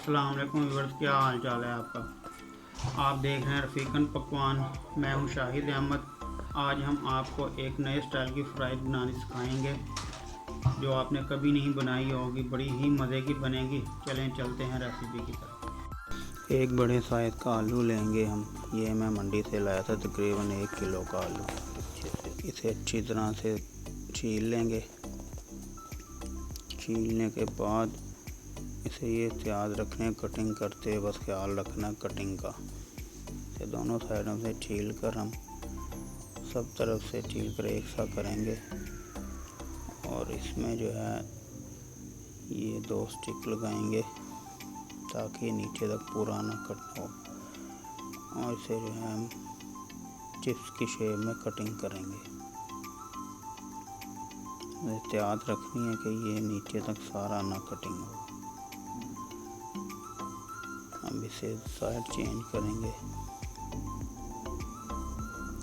अस्सलाम वालेकुम व्यूअर्स, क्या हाल चाल है आपका। आप देख रहे हैं रफ़ीकन पकवान। मैं हूं शाहिद अहमद। आज हम आपको एक नए स्टाइल की फ्राई बनानी सिखाएंगे जो आपने कभी नहीं बनाई होगी। बड़ी ही मज़े की बनेगी। चलें चलते हैं रेसिपी की तरफ। एक बड़े साइज़ का आलू लेंगे हम। ये मैं मंडी से लाया था, तकरीबन 1 किलो का आलू। इसे अच्छी तरह से छील लेंगे। छीलने के बाद इसे ये याद रखें, कटिंग करते बस ख्याल रखना कटिंग का। इसे दोनों साइडों से छील कर हम सब तरफ से छील कर एक सा करेंगे। और इसमें जो है ये 2 स्टिक लगाएंगे ताकि नीचे तक पूरा ना कट हो। और इसे जो है हम चिप्स की शेप में कटिंग करेंगे। याद रखनी है कि ये नीचे तक सारा ना कटिंग हो। अब इसे साइड चेंज करेंगे।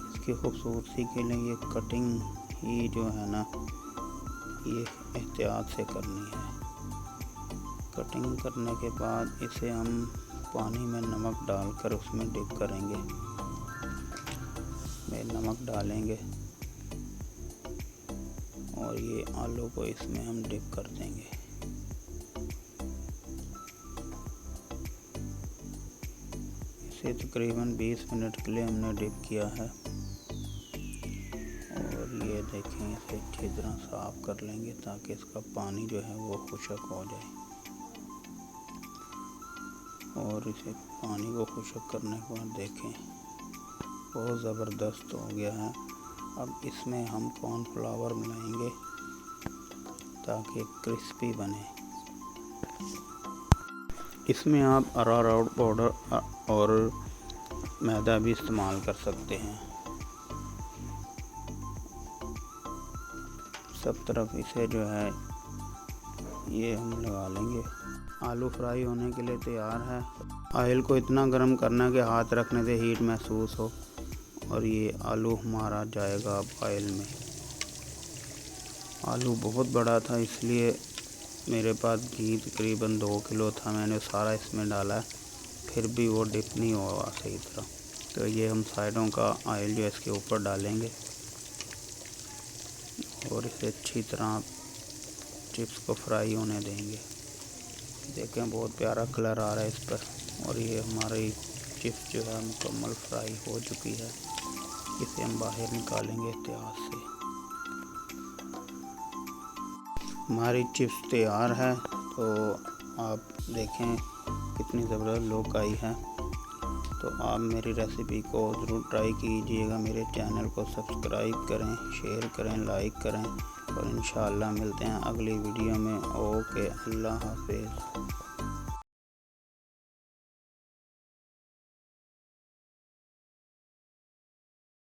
इसकी खूबसूरती के लिए ये कटिंग ही जो है ना, ये एहतियात से करनी है। कटिंग करने के बाद इसे हम पानी में नमक डालकर उसमें डिप करेंगे। में नमक डालेंगे और ये आलू को इसमें हम डिप कर देंगे। इसे तकरीबन 20 मिनट के लिए हमने डिप किया है। और ये देखें, इसे अच्छी तरह साफ़ कर लेंगे ताकि इसका पानी जो है वो खुश्क हो जाए। और इसे पानी को खुश्क करने के बाद देखें बहुत ज़बरदस्त हो गया है। अब इसमें हम कॉर्नफ्लावर मिलाएंगे ताकि क्रिस्पी बने। इसमें आप अरारोट पाउडर और मैदा भी इस्तेमाल कर सकते हैं। सब तरफ इसे जो है ये हम लगा लेंगे। आलू फ्राई होने के लिए तैयार है। ऑयल को इतना गर्म करना कि हाथ रखने से हीट महसूस हो। और ये आलू हमारा जाएगा अब ऑयल में। आलू बहुत बड़ा था इसलिए मेरे पास घी तकरीबन 2 किलो था, मैंने सारा इसमें डाला, फिर भी वो डिप नहीं हुआ सही तरह। तो ये हम साइडों का ऑयल जो इसके ऊपर डालेंगे और इसे अच्छी तरह चिप्स को फ्राई होने देंगे। देखें बहुत प्यारा कलर आ रहा है इस पर। और ये हमारी चिप्स जो है मुकम्मल फ्राई हो चुकी है। इसे हम बाहर निकालेंगे एहतियात से। हमारी चिप्स तैयार है। तो आप देखें कितनी ज़बरदस्त लुक आई है। तो आप मेरी रेसिपी को ज़रूर ट्राई कीजिएगा। मेरे चैनल को सब्सक्राइब करें, शेयर करें, लाइक करें। और इंशाअल्लाह मिलते हैं अगली वीडियो में। ओके, अल्लाह हाफिज़।